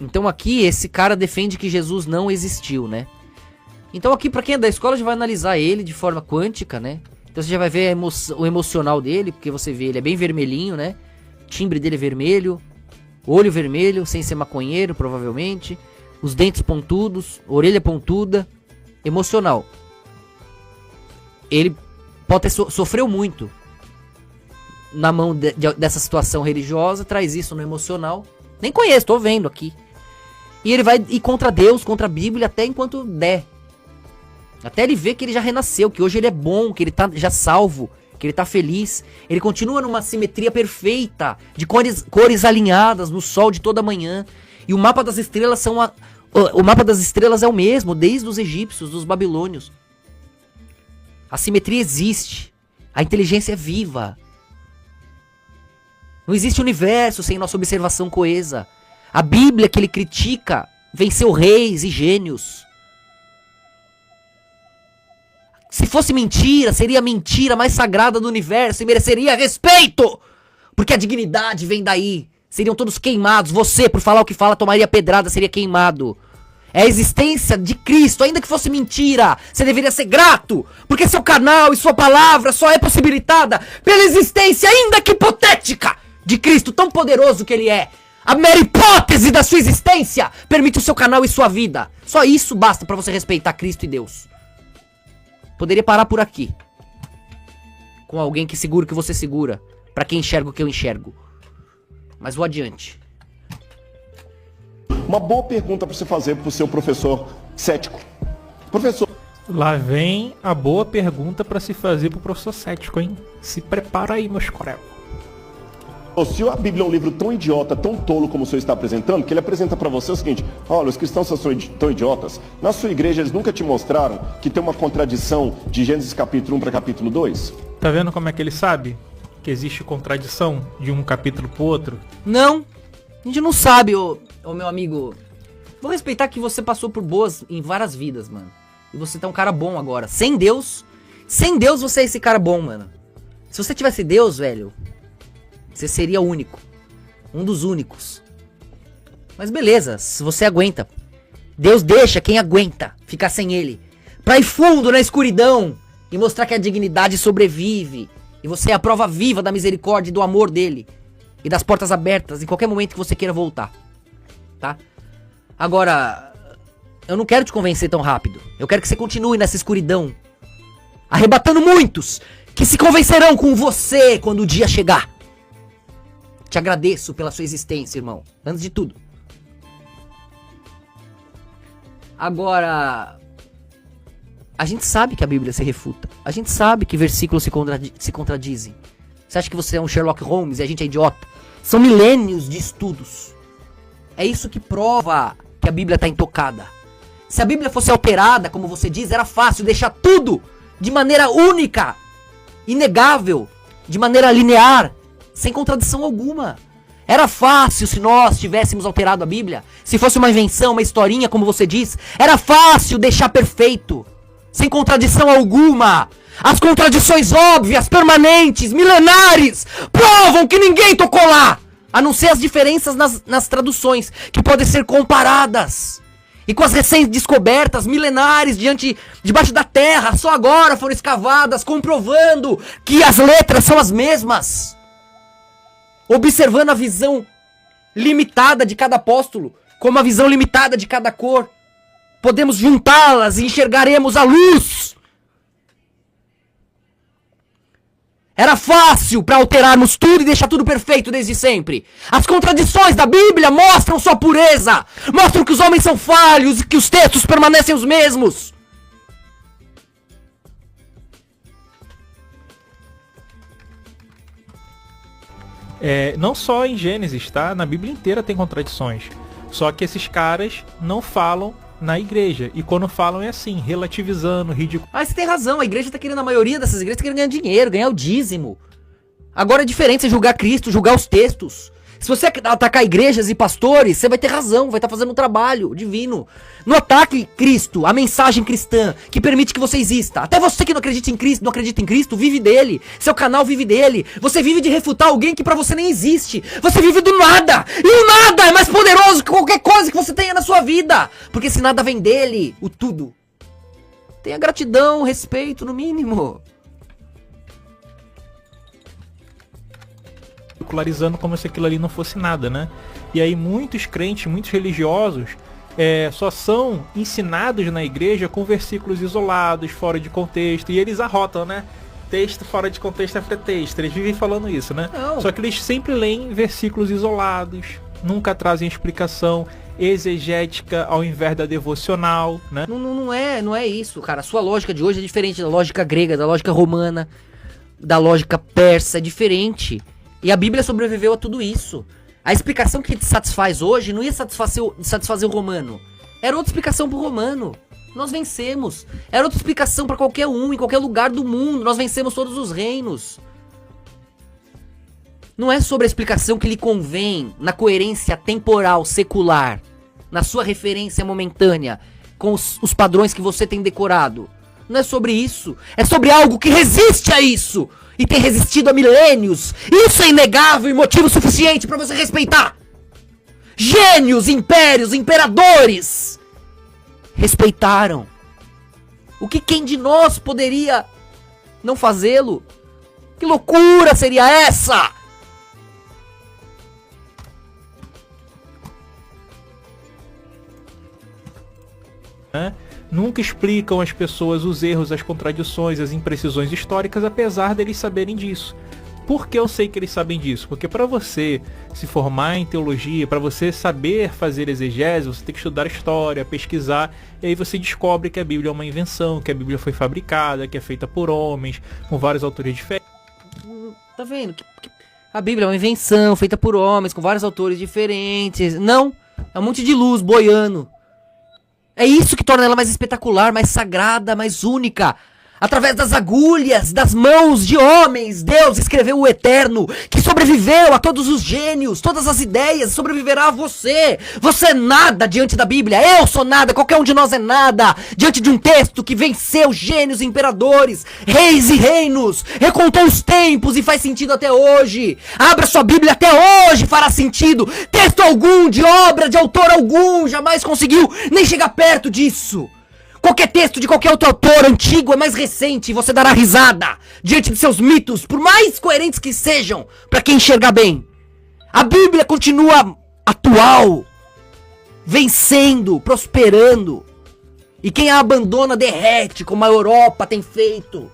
Então aqui esse cara defende que Jesus não existiu, né? Então aqui pra quem é da escola já vai analisar ele de forma quântica, né? Então você já vai ver o emocional dele, porque você vê ele é bem vermelhinho, né? O timbre dele é vermelho, olho vermelho, sem ser maconheiro provavelmente, os dentes pontudos, orelha pontuda, emocional. Ele pode ter sofreu muito na mão dessa situação religiosa, traz isso no emocional. Nem conheço, tô vendo aqui. E ele vai ir contra Deus, contra a Bíblia, até enquanto der. Até ele ver que ele já renasceu, que hoje ele é bom, que ele tá já salvo, que ele tá feliz. Ele continua numa simetria perfeita, de cores alinhadas no sol de toda manhã. E o mapa das estrelas o mapa das estrelas é o mesmo, desde os egípcios, dos babilônios. A simetria existe. A inteligência é viva. Não existe universo sem nossa observação coesa. A Bíblia que ele critica venceu reis e gênios. Se fosse mentira, seria a mentira mais sagrada do universo e mereceria respeito. Porque a dignidade vem daí. Seriam todos queimados. Você, por falar o que fala, tomaria pedrada, seria queimado. É a existência de Cristo, ainda que fosse mentira. Você deveria ser grato. Porque seu canal e sua palavra só é possibilitada pela existência, ainda que hipotética, de Cristo, tão poderoso que ele é. A mera hipótese da sua existência permite o seu canal e sua vida. Só isso basta pra você respeitar Cristo e Deus. Poderia parar por aqui. Com alguém que segura o que você segura. Pra quem enxerga o que eu enxergo. Mas vou adiante. Uma boa pergunta para você fazer pro seu professor cético. Professor. Lá vem a boa pergunta para se fazer pro professor cético, hein? Se prepara aí, meus colegas. Se a Bíblia é um livro tão idiota, tão tolo como o senhor está apresentando, que ele apresenta para você o seguinte: olha, os cristãos são tão idiotas. Na sua igreja eles nunca te mostraram que tem uma contradição de Gênesis capítulo 1 para capítulo 2? Tá vendo como é que ele sabe que existe contradição de um capítulo pro outro? Não, a gente não sabe, ô meu amigo. Vou respeitar que você passou por boas em várias vidas, mano. E você tá um cara bom agora. Sem Deus você é esse cara bom, mano. Se você tivesse Deus, velho, você seria único. Um dos únicos. Mas beleza, se você aguenta. Deus deixa quem aguenta ficar sem ele. Pra ir fundo na escuridão e mostrar que a dignidade sobrevive. E você é a prova viva da misericórdia e do amor dele. E das portas abertas em qualquer momento que você queira voltar. Tá? Agora, eu não quero te convencer tão rápido. Eu quero que você continue nessa escuridão. Arrebatando muitos que se convencerão com você quando o dia chegar. Te agradeço pela sua existência, irmão. Antes de tudo. Agora, a gente sabe que a Bíblia se refuta. A gente sabe que versículos se contradizem. Você acha que você é um Sherlock Holmes e a gente é idiota? São milênios de estudos. É isso que prova que a Bíblia está intocada. Se a Bíblia fosse alterada, como você diz, era fácil deixar tudo de maneira única, inegável, de maneira linear, sem contradição alguma. Era fácil se nós tivéssemos alterado a Bíblia. Se fosse uma invenção, uma historinha, como você diz, era fácil deixar perfeito, sem contradição alguma. As contradições óbvias, permanentes, milenares, provam que ninguém tocou lá, a não ser as diferenças nas traduções, que podem ser comparadas. E com as recém-descobertas milenares debaixo da terra, só agora foram escavadas, comprovando que as letras são as mesmas. Observando a visão limitada de cada apóstolo, como a visão limitada de cada cor, podemos juntá-las e enxergaremos a luz. Era fácil para alterarmos tudo e deixar tudo perfeito desde sempre. As contradições da Bíblia mostram sua pureza, mostram que os homens são falhos e que os textos permanecem os mesmos. Não só em Gênesis, tá? Na Bíblia inteira tem contradições. Só que esses caras não falam na igreja. E quando falam é assim, relativizando, ridículo. Ah, você tem razão, a igreja tá querendo, a maioria dessas igrejas tá querendo ganhar dinheiro, ganhar o dízimo. Agora é diferente você julgar Cristo, julgar os textos. Se você atacar igrejas e pastores, você vai ter razão, vai estar fazendo um trabalho divino. Não ataque Cristo, a mensagem cristã, que permite que você exista. Até você que não acredita em Cristo, vive dele. Seu canal vive dele. Você vive de refutar alguém que pra você nem existe. Você vive do nada. E o nada é mais poderoso que qualquer coisa que vida, porque se nada vem dele, o tudo. Tenha gratidão, respeito, no mínimo. Ridicularizando como se aquilo ali não fosse nada, né? E aí muitos crentes, muitos religiosos só são ensinados na igreja com versículos isolados, fora de contexto, e eles arrotam, né? Texto fora de contexto é pretexto, eles vivem falando isso, né? Não. Só que eles sempre leem versículos isolados, nunca trazem explicação exegética ao invés da devocional, né? Não é isso, cara. A sua lógica de hoje é diferente da lógica grega, da lógica romana, da lógica persa, é diferente. E a Bíblia sobreviveu a tudo isso. A explicação que te satisfaz hoje não ia satisfazer o romano. Era outra explicação pro romano. Nós vencemos. Era outra explicação pra qualquer um, em qualquer lugar do mundo. Nós vencemos todos os reinos. Não é sobre a explicação que lhe convém na coerência temporal, secular, na sua referência momentânea, com os padrões que você tem decorado. Não é sobre isso. É sobre algo que resiste a isso. E tem resistido há milênios. Isso é inegável e motivo suficiente pra você respeitar. Gênios, impérios, imperadores respeitaram. O que quem de nós poderia não fazê-lo? Que loucura seria essa? Nunca explicam às pessoas os erros, as contradições, as imprecisões históricas, apesar deles saberem disso. Por que eu sei que eles sabem disso? Porque para você se formar em teologia, para você saber fazer exegese, você tem que estudar história, pesquisar, e aí você descobre que a Bíblia é uma invenção, que a Bíblia foi fabricada, que é feita por homens, com vários autores diferentes. Tá vendo? A Bíblia é uma invenção, feita por homens, com vários autores diferentes. Não, é um monte de luz boiando. É isso que torna ela mais espetacular, mais sagrada, mais única. Através das agulhas, das mãos de homens, Deus escreveu o eterno, que sobreviveu a todos os gênios, todas as ideias, sobreviverá a você. Você é nada diante da Bíblia, eu sou nada, qualquer um de nós é nada. Diante de um texto que venceu gênios e imperadores, reis e reinos, recontou os tempos e faz sentido até hoje. Abra sua Bíblia, até hoje fará sentido. Texto algum, de obra, de autor algum, jamais conseguiu nem chegar perto disso. Qualquer texto de qualquer outro autor antigo é mais recente e você dará risada diante de seus mitos, por mais coerentes que sejam, para quem enxergar bem. A Bíblia continua atual, vencendo, prosperando. E quem a abandona derrete, como a Europa tem feito.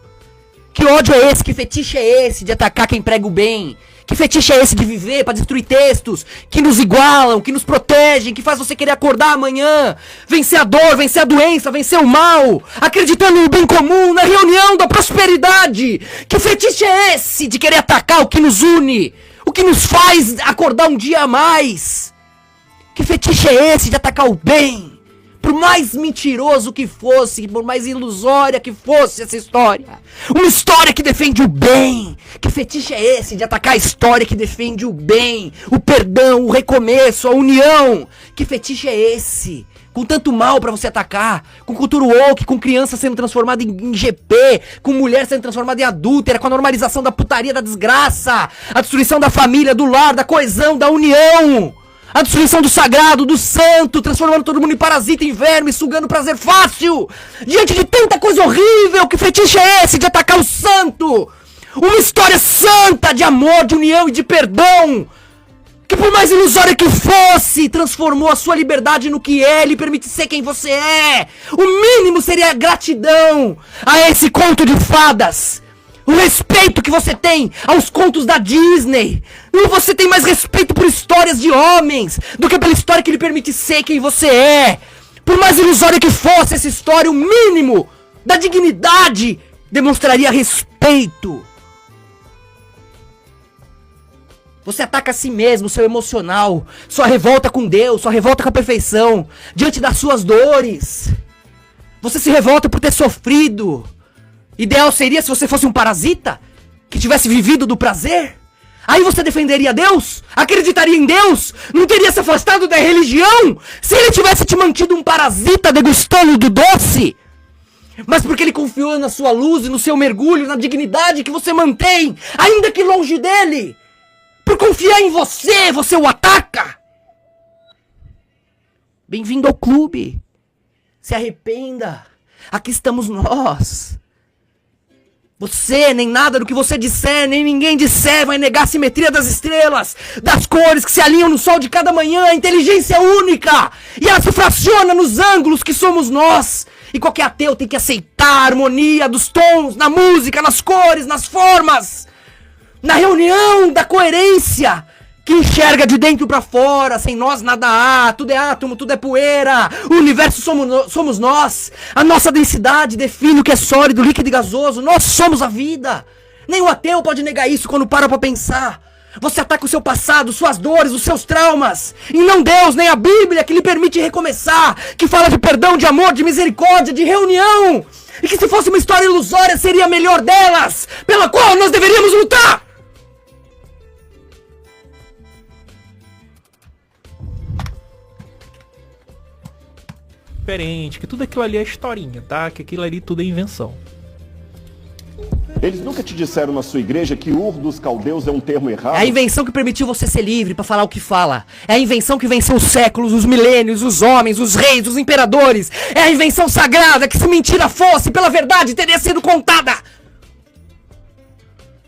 Que ódio é esse? Que fetiche é esse de atacar quem prega o bem? Que fetiche é esse de viver pra destruir textos que nos igualam, que nos protegem, que faz você querer acordar amanhã, vencer a dor, vencer a doença, vencer o mal, acreditando no bem comum, na reunião da prosperidade? Que fetiche é esse de querer atacar o que nos une, o que nos faz acordar um dia a mais? Que fetiche é esse de atacar o bem? Por mais mentiroso que fosse, por mais ilusória que fosse essa história. Uma história que defende o bem. Que fetiche é esse de atacar a história que defende o bem, o perdão, o recomeço, a união? Que fetiche é esse? Com tanto mal pra você atacar, com cultura woke, com criança sendo transformada em GP, com mulher sendo transformada em adúltera, com a normalização da putaria, da desgraça, a destruição da família, do lar, da coesão, da união. A destruição do sagrado, do santo, transformando todo mundo em parasita, em verme, sugando prazer fácil. Diante de tanta coisa horrível, que fetiche é esse de atacar o santo? Uma história santa de amor, de união e de perdão, que por mais ilusória que fosse, transformou a sua liberdade no que é, lhe permite ser quem você é. O mínimo seria a gratidão a esse conto de fadas. O respeito que você tem aos contos da Disney. E você tem mais respeito por histórias de homens do que pela história que lhe permite ser quem você é. Por mais ilusória que fosse essa história, o mínimo da dignidade demonstraria respeito. Você ataca a si mesmo, seu emocional, sua revolta com Deus, sua revolta com a perfeição, diante das suas dores. Você se revolta por ter sofrido. Ideal seria se você fosse um parasita que tivesse vivido do prazer. Aí você defenderia Deus? Acreditaria em Deus? Não teria se afastado da religião? Se ele tivesse te mantido um parasita degustando do doce? Mas porque ele confiou na sua luz e no seu mergulho, na dignidade que você mantém, ainda que longe dele. Por confiar em você, você o ataca. Bem-vindo ao clube. Se arrependa. Aqui estamos nós. Você, nem nada do que você disser, nem ninguém disser vai negar a simetria das estrelas, das cores que se alinham no sol de cada manhã. A inteligência é única e ela se fraciona nos ângulos que somos nós. E qualquer ateu tem que aceitar a harmonia dos tons, na música, nas cores, nas formas. Na reunião da coerência, que enxerga de dentro pra fora. Sem nós nada há, tudo é átomo, tudo é poeira. O universo somos nós. A nossa densidade define o que é sólido, líquido e gasoso. Nós somos a vida. Nem o ateu pode negar isso quando para pra pensar. Você ataca o seu passado, suas dores, os seus traumas. E não Deus, nem a Bíblia, que lhe permite recomeçar. Que fala de perdão, de amor, de misericórdia, de reunião. E que se fosse uma história ilusória, seria a melhor delas, pela qual nós deveríamos lutar. Diferente, que tudo aquilo ali é historinha, tá? Que aquilo ali tudo é invenção. Eles nunca te disseram na sua igreja que Ur dos Caldeus é um termo errado? É a invenção que permitiu você ser livre pra falar o que fala. É a invenção que venceu os séculos, os milênios, os homens, os reis, os imperadores. É a invenção sagrada que, se mentira fosse, pela verdade teria sido contada.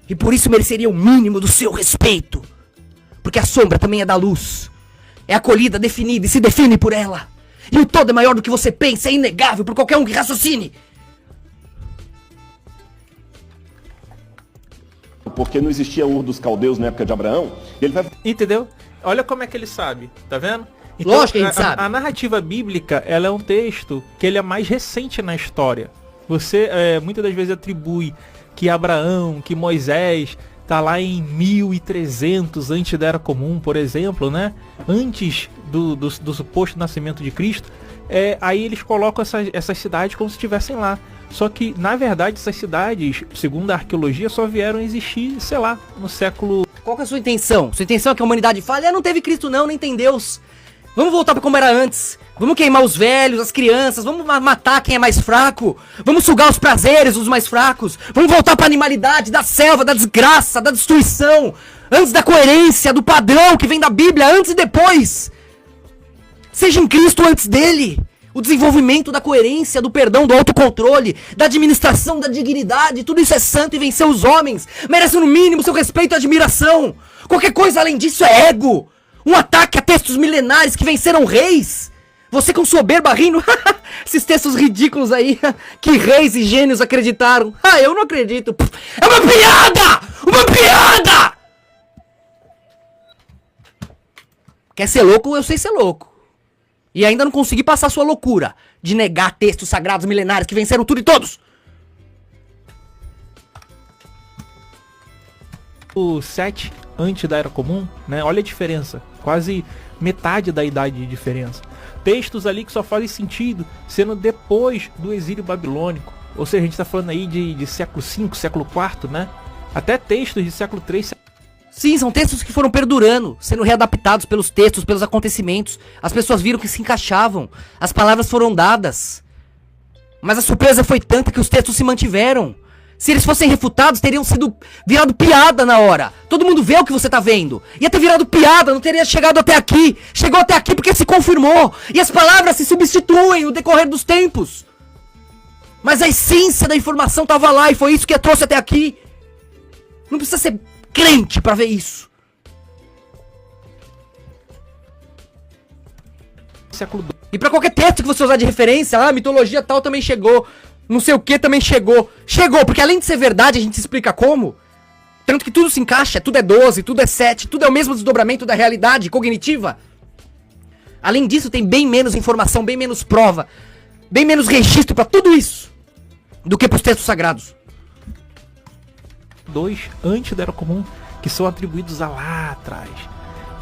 E por isso mereceria o mínimo do seu respeito. Porque a sombra também é da luz. É acolhida, definida e se define por ela. E o todo é maior do que você pensa, é inegável por qualquer um que raciocine. Porque não existia Ur dos Caldeus na época de Abraão. Ele vai... Entendeu? Olha como é que ele sabe, tá vendo? Então, Lógico que a gente sabe. A narrativa bíblica, ela é um texto que ele é mais recente na história. Você muitas das vezes atribui que Abraão, que Moisés tá lá em 1300 antes da Era Comum, por exemplo, né? Antes do suposto nascimento de Cristo. Aí eles colocam essas cidades como se estivessem lá. Só que, na verdade, essas cidades, segundo a arqueologia, só vieram a existir, sei lá, no século... Qual que é a sua intenção? Sua intenção é que a humanidade fale, não teve Cristo não, nem tem Deus. Vamos voltar pra como era antes. Vamos queimar os velhos, as crianças, vamos matar quem é mais fraco. Vamos sugar os prazeres dos mais fracos. Vamos voltar pra animalidade, da selva, da desgraça, da destruição. Antes da coerência, do padrão que vem da Bíblia, antes e depois. Seja em Cristo antes dele. O desenvolvimento da coerência, do perdão, do autocontrole, da administração, da dignidade, tudo isso é santo e venceu os homens. Merece no mínimo seu respeito e admiração. Qualquer coisa além disso é ego. Um ataque a textos milenares que venceram reis. Você com soberba rindo, esses textos ridículos aí, que reis e gênios acreditaram. Eu não acredito. É uma piada! Uma piada! Quer ser louco? Eu sei ser louco. E ainda não consegui passar sua loucura de negar textos sagrados milenares que venceram tudo e todos. O 7 antes da Era Comum, né? Olha a diferença. Quase metade da idade de diferença. Textos ali que só fazem sentido sendo depois do exílio babilônico. Ou seja, a gente está falando aí de século V, século IV, né? Até textos de século III. Sim, são textos que foram perdurando, sendo readaptados pelos textos, pelos acontecimentos. As pessoas viram que se encaixavam, as palavras foram dadas. Mas a surpresa foi tanta que os textos se mantiveram. Se eles fossem refutados, teriam sido virado piada na hora. Todo mundo vê o que você tá vendo. Ia ter virado piada, não teria chegado até aqui. Chegou até aqui porque se confirmou. E as palavras se substituem no decorrer dos tempos. Mas a essência da informação tava lá e foi isso que a trouxe até aqui. Não precisa ser crente pra ver isso. Século II. E pra qualquer texto que você usar de referência, mitologia tal também chegou. Não sei o que também chegou. Chegou, porque além de ser verdade, a gente explica como. Tanto que tudo se encaixa, tudo é 12, tudo é 7, tudo é o mesmo desdobramento da realidade cognitiva. Além disso, tem bem menos informação, bem menos prova, bem menos registro pra tudo isso do que pros textos sagrados. 2 antes da Era Comum, que são atribuídos a lá atrás.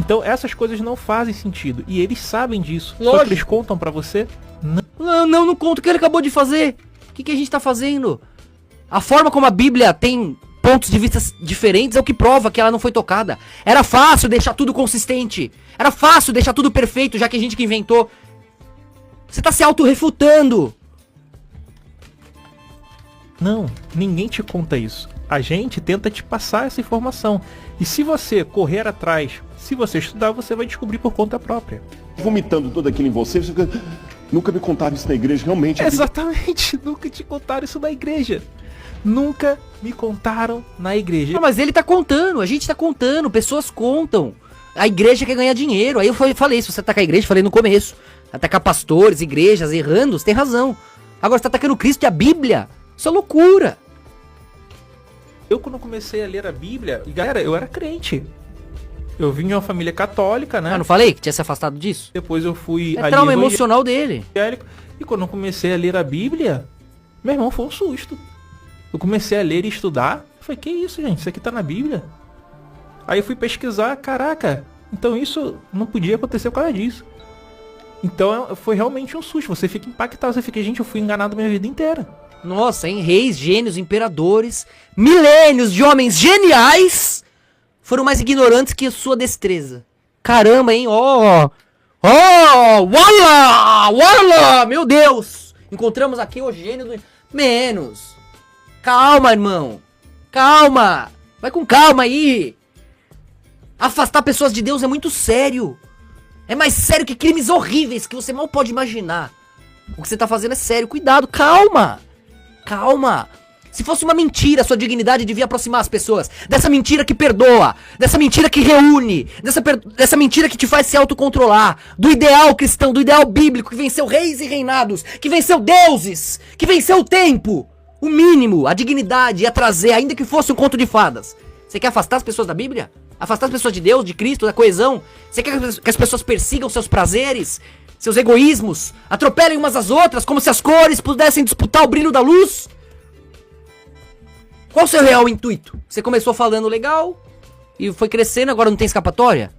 Então essas coisas não fazem sentido. E eles sabem disso. Lógico. Só que eles contam pra você? Não conta o que ele acabou de fazer. O que a gente tá fazendo? A forma como a Bíblia tem pontos de vista diferentes é o que prova que ela não foi tocada. Era fácil deixar tudo consistente. Era fácil deixar tudo perfeito, já que a gente que inventou. Você tá se auto-refutando. Não, ninguém te conta isso. A gente tenta te passar essa informação. E se você correr atrás, se você estudar, você vai descobrir por conta própria. vomitando tudo aquilo em você fica, nunca me contaram isso na igreja, realmente. Exatamente, nunca te contaram isso na igreja. Nunca me contaram na igreja. Não, mas ele tá contando, a gente tá contando, pessoas contam. A igreja quer ganhar dinheiro. Aí eu falei, se você atacar a igreja, falei no começo. Atacar pastores, igrejas, errando, você tem razão. Agora você tá atacando Cristo e a Bíblia. Isso é loucura. Eu, quando comecei a ler a Bíblia, galera, eu era crente. Eu vim de uma família católica, né? Ah, não falei que tinha se afastado disso? Depois eu fui É trauma emocional dele. evangélico. E quando eu comecei a ler a Bíblia, meu irmão, foi um susto. Eu comecei a ler e estudar. Eu falei, que isso, gente? Isso aqui tá na Bíblia. Aí eu fui pesquisar, caraca, então isso não podia acontecer por causa disso. Então foi realmente um susto. Você fica impactado, você fica, gente, eu fui enganado minha vida inteira. Nossa, hein? Reis, gênios, imperadores, milênios de homens geniais foram mais ignorantes que a sua destreza. Caramba, hein? Wala! Meu Deus! Encontramos aqui o gênio do... Menos. Calma, irmão. Calma. Vai com calma aí. Afastar pessoas de Deus é muito sério. É mais sério que crimes horríveis que você mal pode imaginar. O que você tá fazendo é sério. Cuidado, calma. Calma. Se fosse uma mentira, sua dignidade devia aproximar as pessoas. Dessa mentira que perdoa. Dessa mentira que reúne. Dessa mentira que te faz se autocontrolar. Do ideal cristão, do ideal bíblico, que venceu reis e reinados. Que venceu deuses. Que venceu o tempo. O mínimo, a dignidade ia trazer, ainda que fosse um conto de fadas. Você quer afastar as pessoas da Bíblia? Afastar as pessoas de Deus, de Cristo, da coesão? Você quer que as pessoas persigam seus prazeres, seus egoísmos, atropelem umas às outras, como se as cores pudessem disputar o brilho da luz? Qual o seu real intuito? Você começou falando legal e foi crescendo, agora não tem escapatória?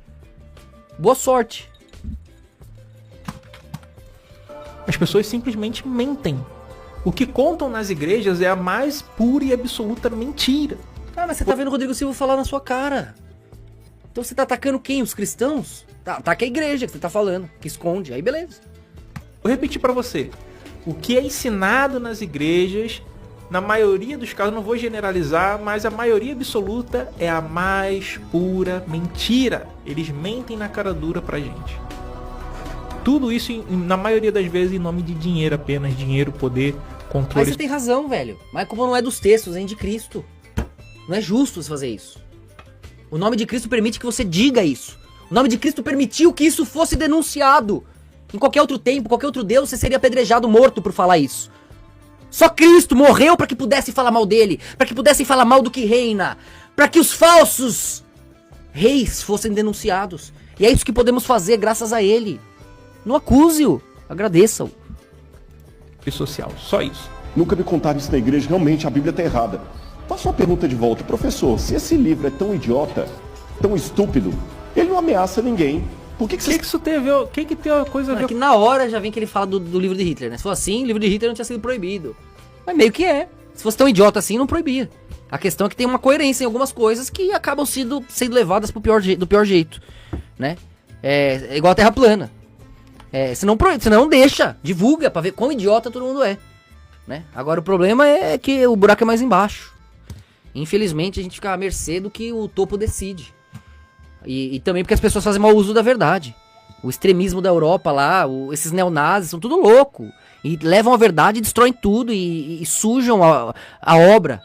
Boa sorte. As pessoas simplesmente mentem. O que contam nas igrejas é a mais pura e absoluta mentira. Ah, mas você tá vendo o Rodrigo Silva falar na sua cara. Então você tá atacando quem? Os cristãos? Ataca a igreja que você tá falando, que esconde, aí beleza. Vou repetir pra você. O que é ensinado nas igrejas, na maioria dos casos, não vou generalizar, mas a maioria absoluta é a mais pura mentira. Eles mentem na cara dura pra gente. Tudo isso, na maioria das vezes, em nome de dinheiro apenas. Dinheiro, poder, controle. Mas você tem razão, velho. Mas como não é dos textos, é de Cristo. Não é justo você fazer isso. O nome de Cristo permite que você diga isso. O nome de Cristo permitiu que isso fosse denunciado. Em qualquer outro tempo, qualquer outro Deus, você seria apedrejado, morto por falar isso. Só Cristo morreu para que pudesse falar mal dele, para que pudessem falar mal do que reina, para que os falsos reis fossem denunciados. E é isso que podemos fazer graças a ele. Não acuse-o, agradeça-o. Social, só isso. Nunca me contaram isso na igreja, realmente a Bíblia tá errada. Faço uma pergunta de volta, professor, se esse livro é tão idiota, tão estúpido, ele não ameaça ninguém. Por que que isso tem a ver? O que tem uma coisa a ver? Que na hora já vem que ele fala do livro de Hitler, né? Se for assim, o livro de Hitler não tinha sido proibido. Mas meio que é. Se fosse tão idiota assim, não proibia. A questão é que tem uma coerência em algumas coisas que acabam sendo levadas do pior jeito, né? É igual a Terra plana. Você não deixa, divulga pra ver quão idiota todo mundo é, né? Agora o problema é que o buraco é mais embaixo. Infelizmente a gente fica à mercê do que o topo decide. E também porque as pessoas fazem mau uso da verdade. O extremismo da Europa lá, esses neonazis são tudo louco. E levam a verdade e destroem tudo e sujam a obra,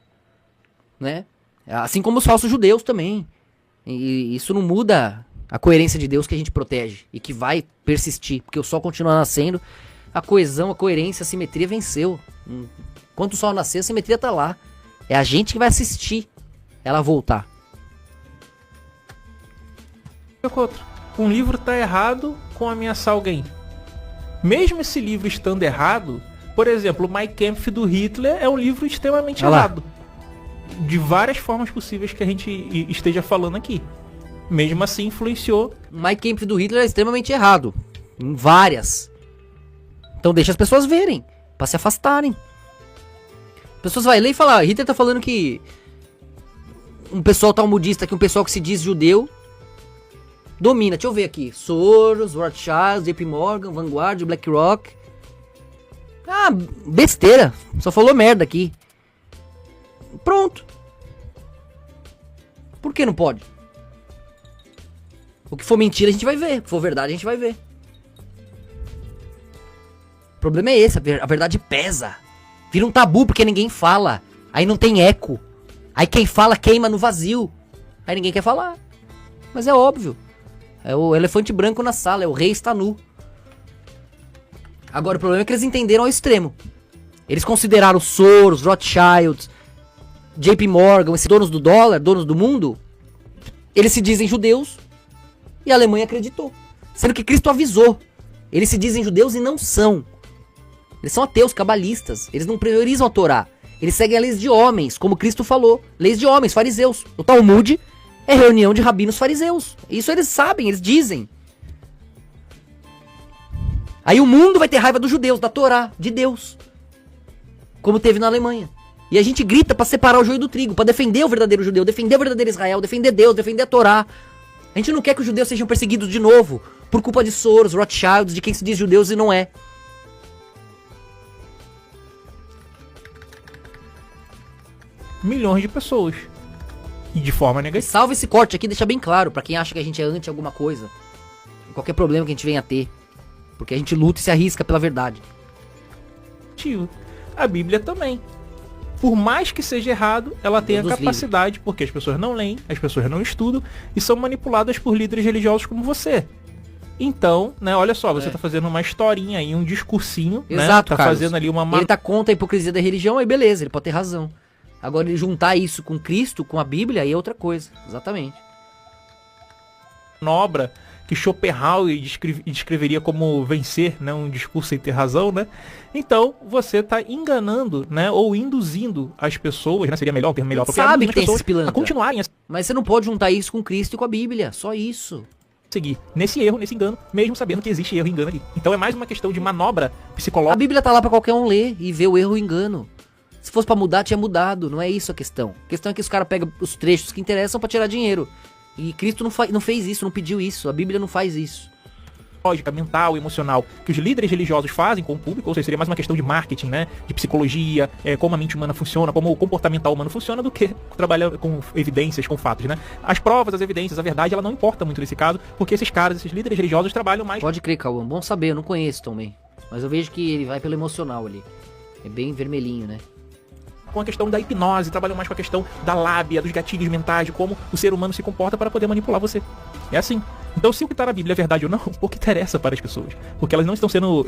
né? Assim como os falsos judeus também. E isso não muda a coerência de Deus que a gente protege e que vai persistir, porque o sol continua nascendo, a coesão, a coerência, a simetria venceu. Enquanto o sol nascer, a simetria tá lá. É a gente que vai assistir ela voltar. Um livro tá errado com ameaçar alguém. Mesmo esse livro estando errado, por exemplo, o Mein Kampf do Hitler é um livro extremamente errado. De várias formas possíveis que a gente esteja falando aqui. Mesmo assim, influenciou. O Mein Kampf do Hitler é extremamente errado. Em várias. Então deixa as pessoas verem, pra se afastarem. As pessoas vão ler e falar, Hitler tá falando que um pessoal talmudista, que um pessoal que se diz judeu, domina. Deixa eu ver aqui. Soros, Rothschild, JP Morgan, Vanguard, BlackRock. Ah, besteira. Só falou merda aqui. Pronto. Por que não pode? O que for mentira a gente vai ver. O que for verdade a gente vai ver. problema é esse, a verdade pesa. Vira um tabu porque ninguém fala. Aí não tem eco. Aí quem fala queima no vazio. Aí ninguém quer falar. Mas é óbvio. É o elefante branco na sala, é o rei está nu. Agora o problema é que eles entenderam ao extremo. Eles consideraram Soros, Rothschild, JP Morgan, esses donos do dólar, donos do mundo. Eles se dizem judeus e a Alemanha acreditou. Sendo que Cristo avisou. Eles se dizem judeus e não são. Eles são ateus, cabalistas. Eles não priorizam a Torá. Eles seguem as leis de homens, como Cristo falou. Leis de homens, fariseus. O Talmud é reunião de rabinos fariseus. Isso eles sabem, eles dizem. Aí o mundo vai ter raiva dos judeus, da Torá, de Deus. Como teve na Alemanha. E a gente grita pra separar o joio do trigo, pra defender o verdadeiro judeu, defender o verdadeiro Israel, defender Deus, defender a Torá. A gente não quer que os judeus sejam perseguidos de novo, por culpa de Soros, Rothschilds, de quem se diz judeus e não é. Milhões de pessoas. E de forma E negativa. salva esse corte aqui, deixa bem claro, pra quem acha que a gente é anti alguma coisa. Qualquer problema que a gente venha a ter. Porque a gente luta e se arrisca pela verdade. A Bíblia também. Por mais que seja errado, ela tem a Deus nos capacidade, porque as pessoas não leem, as pessoas não estudam e são manipuladas por líderes religiosos como você. Então, né, olha só, você tá fazendo uma historinha aí, um discursinho, Exato, né? Tá Carlos. fazendo ali uma Ele tá contra a hipocrisia da religião, aí beleza, ele pode ter razão. Agora ele juntar isso com Cristo, com a Bíblia, aí é outra coisa. Exatamente. manobra que Schopenhauer descreveria como vencer, né, um discurso sem ter razão, né? Então, você está enganando, né, ou induzindo as pessoas, né, seria melhor o termo melhor, Sabe que tem pessoas esses pilantras. a continuarem a Mas você não pode juntar isso com Cristo e com a Bíblia, só isso. seguir nesse erro, nesse engano, mesmo sabendo que existe erro e engano ali. Então é mais uma questão de manobra A psicológica. Bíblia tá lá pra qualquer um ler e ver o erro e o engano. Se fosse pra mudar, tinha mudado, não é isso a questão. A questão é que os caras pegam os trechos que interessam pra tirar dinheiro. E Cristo não fez isso, não pediu isso, a Bíblia não faz isso. Mental, emocional, que os líderes religiosos fazem com o público, ou seja, seria mais uma questão de marketing, né, de psicologia, como a mente humana funciona, como o comportamental humano funciona, do que trabalhar com evidências, com fatos, né. As provas, as evidências, a verdade, ela não importa muito nesse caso, porque esses caras, esses líderes religiosos trabalham mais... Pode crer, Cauã, bom saber, eu não conheço também. Mas eu vejo que ele vai pelo emocional ali. É bem vermelhinho, né? com a questão da hipnose, trabalham mais com a questão da lábia, dos gatilhos mentais, de como o ser humano se comporta para poder manipular você. É assim. Então, se o que está na Bíblia é verdade ou não, pouco interessa para as pessoas. Porque elas não estão sendo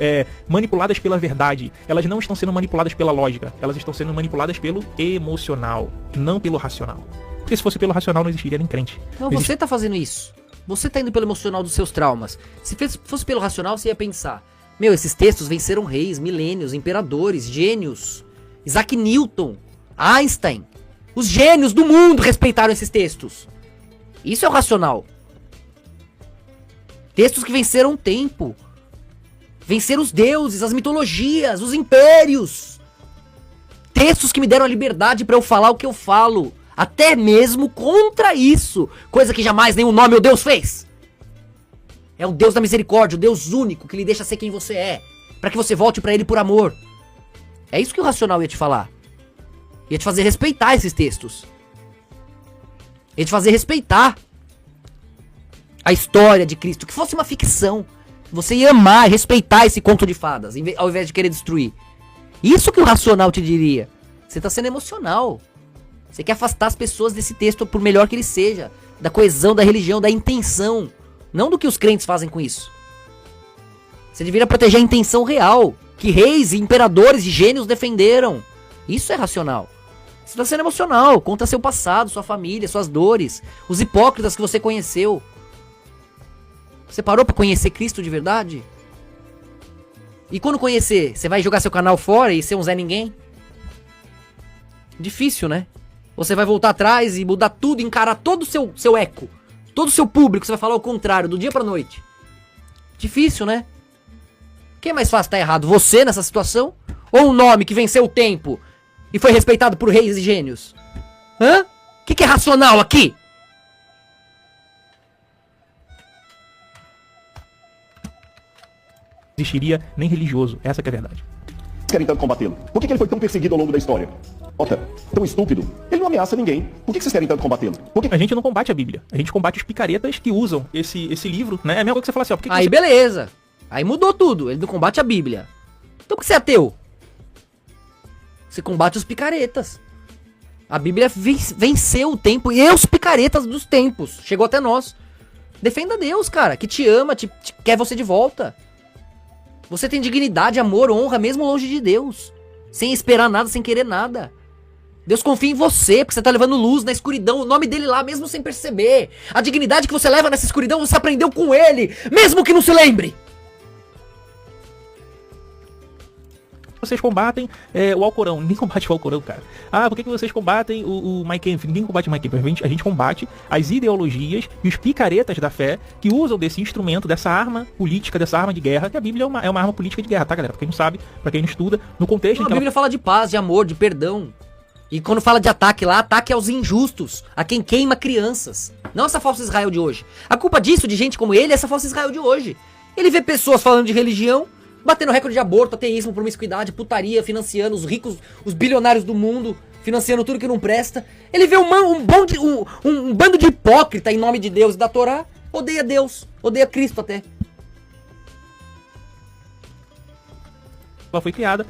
manipuladas pela verdade. Elas não estão sendo manipuladas pela lógica. Elas estão sendo manipuladas pelo emocional, não pelo racional. Porque se fosse pelo racional, não existiria nem crente. Não, você tá fazendo isso. Você tá indo pelo emocional dos seus traumas. Se fosse pelo racional, você ia pensar: meu, esses textos venceram reis, milênios, imperadores, gênios. Isaac Newton, Einstein. Os gênios do mundo respeitaram esses textos. Isso é o racional. Textos que venceram o tempo. Venceram os deuses, as mitologias, os impérios. Textos que me deram a liberdade pra eu falar o que eu falo. Até mesmo contra isso. Coisa que jamais nenhum nome ou Deus fez. É o Deus da misericórdia, o Deus único que lhe deixa ser quem você é. Pra que você volte pra ele por amor. É isso que o racional ia te falar. Ia te fazer respeitar esses textos. Ia te fazer respeitar a história de Cristo. Que fosse uma ficção. Você ia amar e respeitar esse conto de fadas, ao invés de querer destruir. Isso que o racional te diria. Você tá sendo emocional. Você quer afastar as pessoas desse texto, por melhor que ele seja. Da coesão, da religião, da intenção. Não do que os crentes fazem com isso. Você deveria proteger a intenção real. Que reis, imperadores e gênios defenderam. Isso é racional. Você está sendo emocional. Conta seu passado, sua família, suas dores. Os hipócritas que você conheceu. Você parou para conhecer Cristo de verdade? E quando conhecer, você vai jogar seu canal fora e ser um Zé Ninguém? Difícil, né? Você vai voltar atrás e mudar tudo, encarar todo o seu eco. Todo o seu público, você vai falar o contrário, do dia pra noite. Difícil, né? Quem é mais fácil estar errado? Você nessa situação? Ou um nome que venceu o tempo e foi respeitado por reis e gênios? Hã? O que é racional aqui? Existiria nem religioso. Essa que é a verdade. Querem tanto combatê-lo? Por que ele foi tão perseguido ao longo da história? Ota, tão estúpido. Ele não ameaça ninguém. Por que vocês querem tanto combatê-lo? A gente não combate a Bíblia. A gente combate os picaretas que usam esse livro, né? É a mesma coisa que você fala assim, ó. Por que Aí você... beleza. Aí mudou tudo. Ele não combate a Bíblia. Então por que você é ateu? Você combate os picaretas. A Bíblia venceu o tempo e os picaretas dos tempos. Chegou até nós. Defenda Deus, cara, que te ama, quer você de volta. Você tem dignidade, amor, honra, mesmo longe de Deus. Sem esperar nada, sem querer nada. Deus confia em você, porque você tá levando luz na escuridão, o nome dele lá, mesmo sem perceber. A dignidade que você leva nessa escuridão, você aprendeu com ele, mesmo que não se lembre. Vocês combatem o Alcorão. Ninguém combate o Alcorão, cara. Ah, por que vocês combatem o Mein Kampf? Ninguém combate o Mein Kampf. A gente combate as ideologias e os picaretas da fé que usam desse instrumento, dessa arma política, dessa arma de guerra, que a Bíblia é uma arma política de guerra, tá, galera? Pra quem não sabe, pra quem não estuda, no contexto... Não, a Bíblia fala de paz, de amor, de perdão. E quando fala de ataque lá, ataque aos injustos, a quem queima crianças. Não essa falsa Israel de hoje. A culpa disso, de gente como ele, é essa falsa Israel de hoje. Ele vê pessoas falando de religião, batendo recorde de aborto, ateísmo, promiscuidade, putaria, financiando os ricos, os bilionários do mundo, financiando tudo que não presta. Ele vê um bando de hipócrita em nome de Deus e da Torá, odeia Deus, odeia Cristo até. Ela foi criada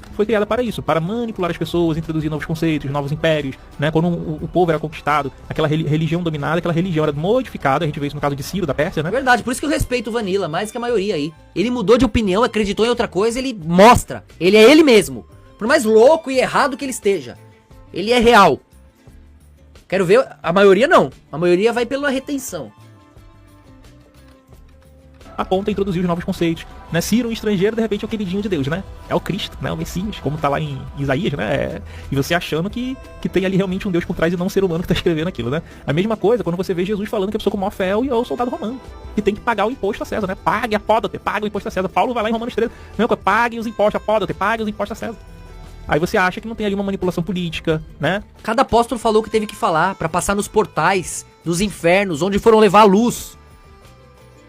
para isso, para manipular as pessoas, introduzir novos conceitos, novos impérios, né? Quando o povo era conquistado, aquela religião dominada, aquela religião era modificada, a gente vê isso no caso de Ciro, da Pérsia, né? Verdade, por isso que eu respeito o Vanilla, mais que a maioria aí. Ele mudou de opinião, acreditou em outra coisa, ele mostra, ele é ele mesmo. Por mais louco e errado que ele esteja, ele é real. Quero ver, a maioria não, a maioria vai pela retenção. Aponta a introduzir os novos conceitos, né? Ciro, um estrangeiro, de repente é o queridinho de Deus, né? É o Cristo, né? O Messias, como tá lá em Isaías, né? E você achando que tem ali realmente um Deus por trás e não um ser humano que tá escrevendo aquilo, né? A mesma coisa quando você vê Jesus falando que a pessoa com maior fé é o soldado romano, que tem que pagar o imposto a César, né? Pague, apódate, pague o imposto a César. Paulo vai lá em Romanos 13, mesma coisa, pague os impostos, apódate, pague os impostos a César. Aí você acha que não tem ali uma manipulação política, né? Cada apóstolo falou o que teve que falar pra passar nos portais dos infernos, onde foram levar a luz.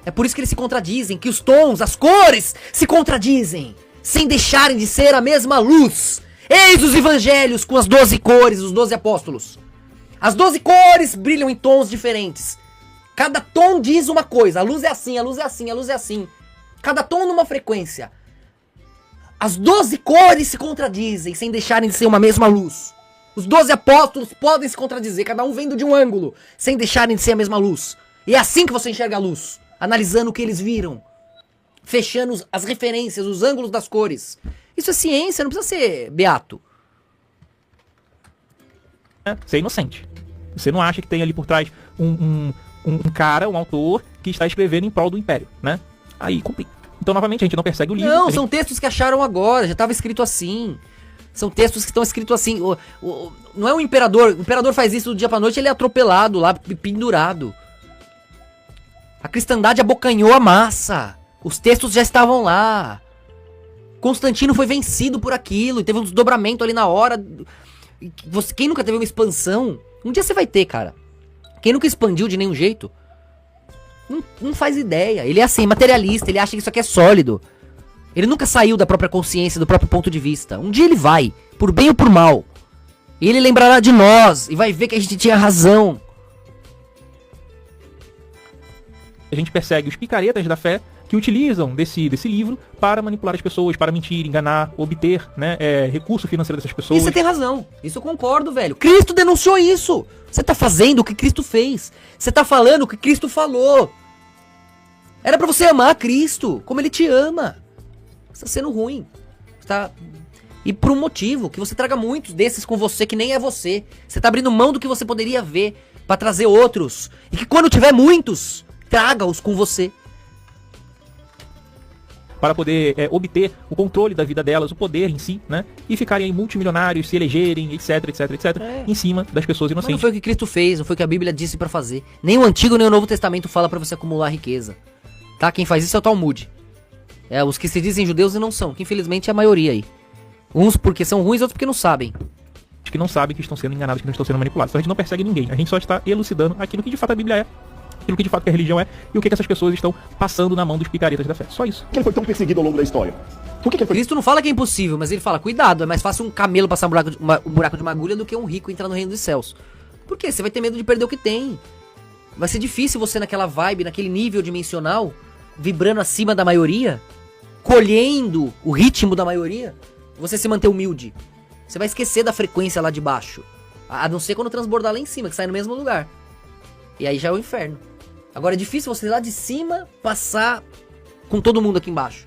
É por isso que eles se contradizem, que os tons, as cores se contradizem, sem deixarem de ser a mesma luz. Eis os evangelhos com as 12 cores, os 12 apóstolos. As 12 cores brilham em tons diferentes. Cada tom diz uma coisa, a luz é assim, a luz é assim, a luz é assim. Cada tom numa frequência. As 12 cores se contradizem, sem deixarem de ser uma mesma luz. Os 12 apóstolos podem se contradizer, cada um vendo de um ângulo, sem deixarem de ser a mesma luz. E é assim que você enxerga a luz. Analisando o que eles viram, fechando as referências, os ângulos das cores. Isso é ciência, não precisa ser beato. Você é inocente. Você não acha que tem ali por trás um cara, um autor, que está escrevendo em prol do império, né? Aí complica. Então, novamente, a gente não persegue o livro. Não, são textos que acharam agora, já estava escrito assim. São textos que estão escritos assim. Não é o imperador faz isso do dia pra noite, ele é atropelado lá, pendurado. A cristandade abocanhou a massa. Os textos já estavam lá. Constantino foi vencido por aquilo. E teve um desdobramento ali na hora. Quem nunca teve uma expansão? Um dia você vai ter, cara. Quem nunca expandiu de nenhum jeito? Não faz ideia. Ele é assim, materialista. Ele acha que isso aqui é sólido. Ele nunca saiu da própria consciência, do próprio ponto de vista. Um dia ele vai. Por bem ou por mal. E ele lembrará de nós. E vai ver que a gente tinha razão. A gente persegue os picaretas da fé que utilizam desse livro para manipular as pessoas, para mentir, enganar, obter, né, recurso financeiro dessas pessoas. E você tem razão. Isso eu concordo, velho. Cristo denunciou isso. Você tá fazendo o que Cristo fez. Você tá falando o que Cristo falou. Era pra você amar Cristo, como ele te ama. Você tá sendo ruim. Você tá... E por um motivo, que você traga muitos desses com você que nem é você. Você tá abrindo mão do que você poderia ver pra trazer outros. E que quando tiver muitos... traga-os com você. Para poder obter o controle da vida delas, o poder em si, né? E ficarem aí multimilionários, se elegerem, etc, etc, etc, em cima das pessoas inocentes. Mas não foi o que Cristo fez, não foi o que a Bíblia disse pra fazer. Nem o Antigo nem o Novo Testamento fala pra você acumular riqueza. Tá? Quem faz isso é o Talmud. É, os que se dizem judeus e não são, que infelizmente é a maioria aí. Uns porque são ruins, outros porque não sabem. Que não sabem que estão sendo enganados, que não estão sendo manipulados. Então a gente não persegue ninguém, a gente só está elucidando aquilo que de fato a Bíblia é, aquilo que de fato que a religião é e o que essas pessoas estão passando na mão dos picaretas da fé. Só isso. Por que ele foi tão perseguido ao longo da história? Por que ele foi... Cristo não fala que é impossível, mas ele fala, cuidado, é mais fácil um camelo passar um buraco de uma agulha do que um rico entrar no reino dos céus. Por quê? Você vai ter medo de perder o que tem. Vai ser difícil você naquela vibe, naquele nível dimensional, vibrando acima da maioria, colhendo o ritmo da maioria, você se manter humilde. Você vai esquecer da frequência lá de baixo. A não ser quando transbordar lá em cima, que sai no mesmo lugar. E aí já é o inferno. Agora é difícil você lá de cima passar com todo mundo aqui embaixo.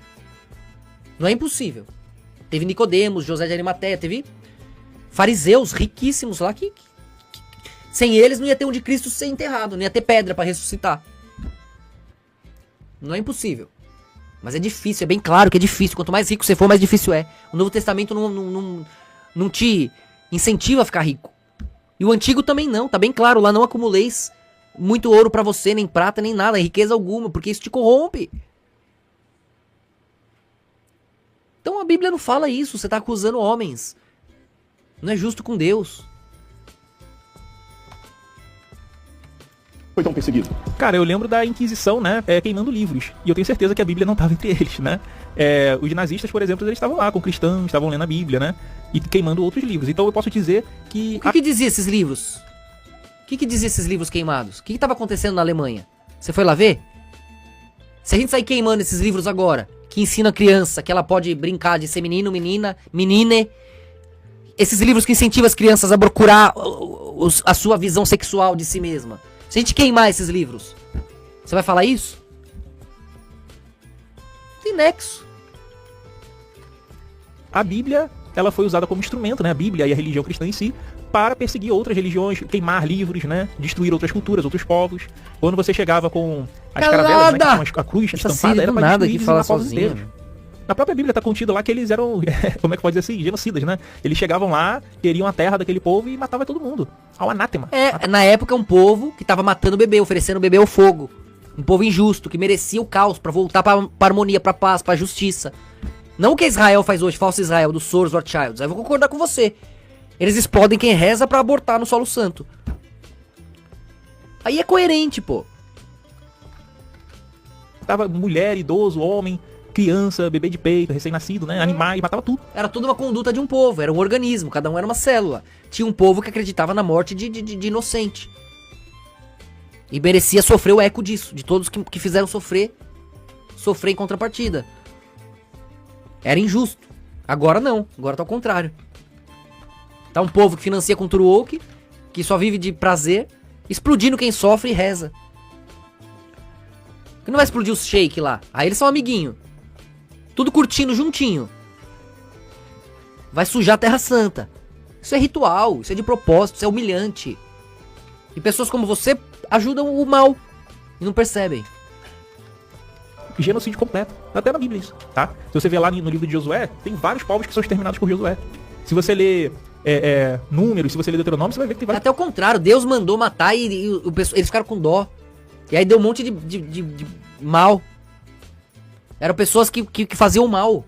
Não é impossível. Teve Nicodemos, José de Arimateia, teve fariseus riquíssimos lá que sem eles não ia ter onde Cristo ser enterrado, não ia ter pedra para ressuscitar. Não é impossível. Mas é difícil, é bem claro que é difícil. Quanto mais rico você for, mais difícil é. O Novo Testamento não te incentiva a ficar rico. E o Antigo também não, tá bem claro. Lá não acumuleis muito ouro pra você, nem prata, nem nada, riqueza alguma, porque isso te corrompe. Então a Bíblia não fala isso, você tá acusando homens. Não é justo com Deus. Foi tão perseguido? Cara, eu lembro da Inquisição, né, queimando livros. E eu tenho certeza que a Bíblia não estava entre eles, né? Os nazistas, por exemplo, eles estavam lá com cristãos, estavam lendo a Bíblia, né? E queimando outros livros. Então eu posso dizer que... O que dizia esses livros? O que dizia esses livros queimados? O que estava acontecendo na Alemanha? Você foi lá ver? Se a gente sair queimando esses livros agora, que ensina a criança que ela pode brincar de ser menino, menina, menine... Esses livros que incentivam as crianças a procurar a sua visão sexual de si mesma. Se a gente queimar esses livros, você vai falar isso? Tem nexo. A Bíblia, ela foi usada como instrumento, né? A Bíblia e a religião cristã em si, para perseguir outras religiões, queimar livros, né? Destruir outras culturas, outros povos. Quando você chegava com as caravelas, né? Com a cruz estampada, era para destruir e dizimar povos inteiros. Na própria Bíblia está contido lá que eles eram, como é que pode dizer assim, genocidas, né? Eles chegavam lá, queriam a terra daquele povo e matavam todo mundo. Ao anátema. Na época um povo que estava matando o bebê, oferecendo o bebê ao fogo. Um povo injusto, que merecia o caos para voltar para harmonia, para paz, para justiça. Não o que Israel faz hoje, falso Israel, dos Soros Rothschilds. Aí eu vou concordar com você. Eles explodem quem reza para abortar no solo santo. Aí é coerente, pô. Tava mulher, idoso, homem, criança, bebê de peito, recém-nascido, né? Animais, matava tudo. Era toda uma conduta de um povo, era um organismo, cada um era uma célula. Tinha um povo que acreditava na morte de inocente. E merecia sofrer o eco disso, de todos que fizeram sofrer em contrapartida. Era injusto. Agora não, agora tá ao contrário. Tá um povo que financia cultura woke, que só vive de prazer, explodindo quem sofre e reza. Que não vai explodir os shake lá. Aí eles são amiguinho. Tudo curtindo juntinho. Vai sujar a Terra Santa. Isso é ritual, isso é de propósito, isso é humilhante. E pessoas como você ajudam o mal e não percebem. Genocídio completo. Até na Bíblia isso, tá? Se você ver lá no livro de Josué, tem vários povos que são exterminados por Josué. Se você ler Números, se você ler Deuteronômio, você vai ver que tem vários... Até o contrário, Deus mandou matar e eles ficaram com dó. E aí deu um monte de mal. Eram pessoas que faziam mal.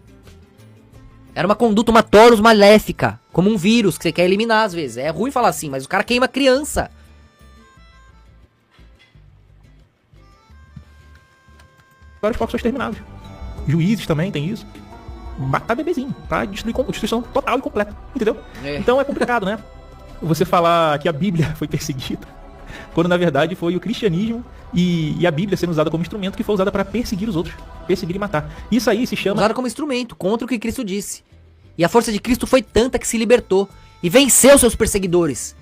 Era uma conduta, uma toros maléfica. Como um vírus que você quer eliminar às vezes. É ruim falar assim, mas o cara queima criança. Vários povos são exterminados. Juízes também tem isso. Matar bebezinho, tá? Destruição total e completa, entendeu? Então é complicado, né? Você falar que a Bíblia foi perseguida, quando na verdade foi o cristianismo e a Bíblia sendo usada como instrumento que foi usada para perseguir os outros, perseguir e matar. Isso aí se chama... Usada como instrumento, contra o que Cristo disse. E a força de Cristo foi tanta que se libertou e venceu seus perseguidores.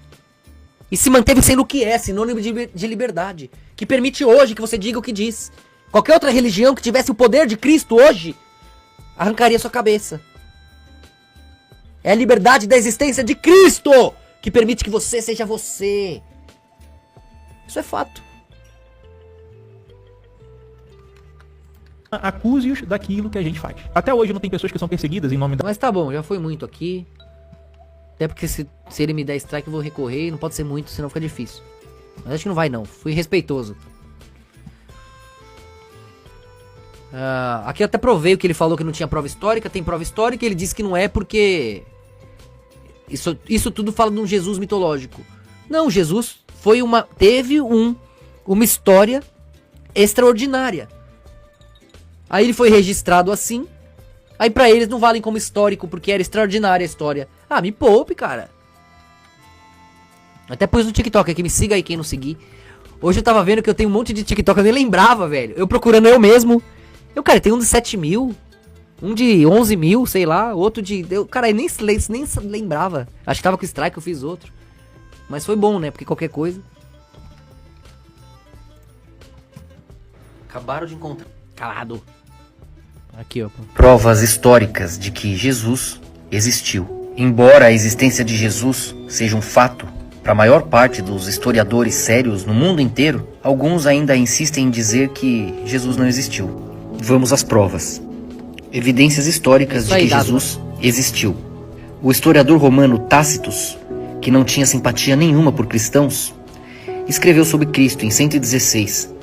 E se manteve sendo o que é, sinônimo de liberdade. Que permite hoje que você diga o que diz. Qualquer outra religião que tivesse o poder de Cristo hoje, arrancaria sua cabeça. É a liberdade da existência de Cristo que permite que você seja você. Isso é fato. Acuse-os daquilo que a gente faz. Até hoje não tem pessoas que são perseguidas em nome da... Mas tá bom, já foi muito aqui. Até porque se ele me der strike eu vou recorrer. Não pode ser muito, senão fica difícil. Mas acho que não vai não, fui respeitoso. Aqui eu até provei o que ele falou que não tinha prova histórica. Tem prova histórica e ele disse que não é porque... Isso tudo fala de um Jesus mitológico. Não, Jesus teve uma história extraordinária. Aí ele foi registrado assim. Aí pra eles não valem como histórico porque era extraordinária a história. Me poupe, cara. Até pus no TikTok aqui, me siga aí quem não seguir. Hoje eu tava vendo que eu tenho um monte de TikTok, eu nem lembrava, velho. Eu procurando eu mesmo. Cara, tem um de 7 mil. Um de 11 mil, sei lá, outro de... Cara, eu nem lembrava. Acho que tava com o strike, eu fiz outro. Mas foi bom, né? Porque qualquer coisa... Acabaram de encontrar... Calado. Aqui, ó. Provas históricas de que Jesus existiu. Embora a existência de Jesus seja um fato para a maior parte dos historiadores sérios no mundo inteiro, alguns ainda insistem em dizer que Jesus não existiu. Vamos às provas. Evidências históricas de que Jesus existiu. O historiador romano Tácitus, que não tinha simpatia nenhuma por cristãos, escreveu sobre Cristo em 116,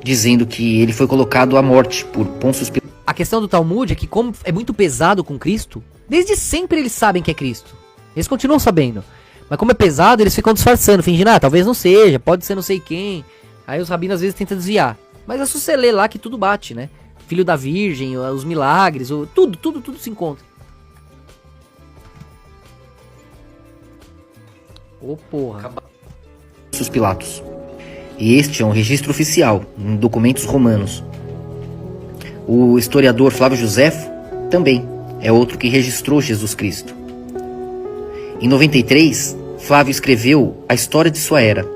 dizendo que ele foi colocado à morte por Pôncio Pilatos. A questão do Talmud é que, como é muito pesado com Cristo, desde sempre eles sabem que é Cristo. Eles continuam sabendo. Mas como é pesado, eles ficam disfarçando, fingindo, talvez não seja, pode ser não sei quem. Aí os rabinos às vezes tentam desviar. Mas é só você ler lá que tudo bate, né? Filho da Virgem, os milagres, tudo se encontra. Ô porra. Pôncio Pilatos. E este é um registro oficial, em documentos romanos. O historiador Flávio Joséfo também é outro que registrou Jesus Cristo. Em 93, Flávio escreveu a história de sua era.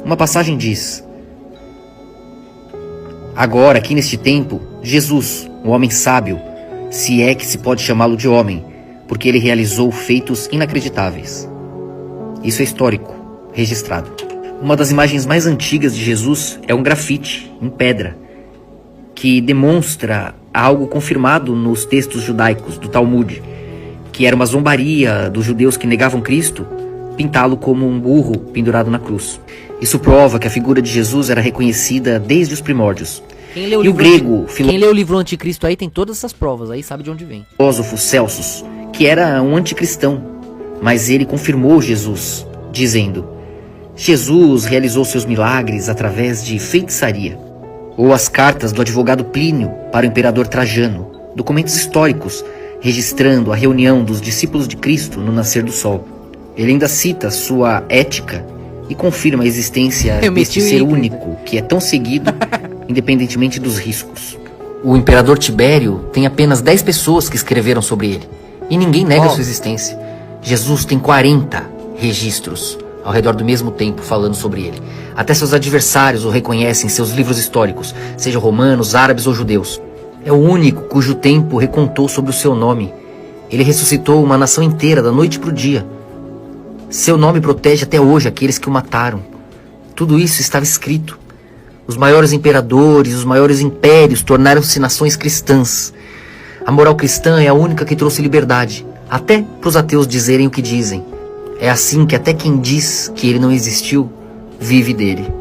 Uma passagem diz: agora, aqui neste tempo, Jesus, um homem sábio, se é que se pode chamá-lo de homem, porque ele realizou feitos inacreditáveis. Isso é histórico, registrado. Uma das imagens mais antigas de Jesus é um grafite em pedra, que demonstra algo confirmado nos textos judaicos do Talmud, que era uma zombaria dos judeus que negavam Cristo, pintá-lo como um burro pendurado na cruz. Isso prova que a figura de Jesus era reconhecida desde os primórdios. Quem lê o livro Anticristo aí tem todas essas provas, aí sabe de onde vem. O filósofo Celsus, que era um anticristão, mas ele confirmou Jesus, dizendo: Jesus realizou seus milagres através de feitiçaria. Ou as cartas do advogado Plínio para o imperador Trajano, documentos históricos registrando a reunião dos discípulos de Cristo no nascer do sol. Ele ainda cita sua ética e confirma a existência deste ser único, que é tão seguido, independentemente dos riscos. O imperador Tibério tem apenas 10 pessoas que escreveram sobre ele, e ninguém nega sua existência. Jesus tem 40 registros ao redor do mesmo tempo falando sobre ele. Até seus adversários o reconhecem em seus livros históricos, sejam romanos, árabes ou judeus. É o único cujo tempo recontou sobre o seu nome. Ele ressuscitou uma nação inteira da noite para o dia. Seu nome protege até hoje aqueles que o mataram. Tudo isso estava escrito. Os maiores imperadores, os maiores impérios tornaram-se nações cristãs. A moral cristã é a única que trouxe liberdade, até para os ateus dizerem o que dizem. É assim que até quem diz que ele não existiu, vive dele.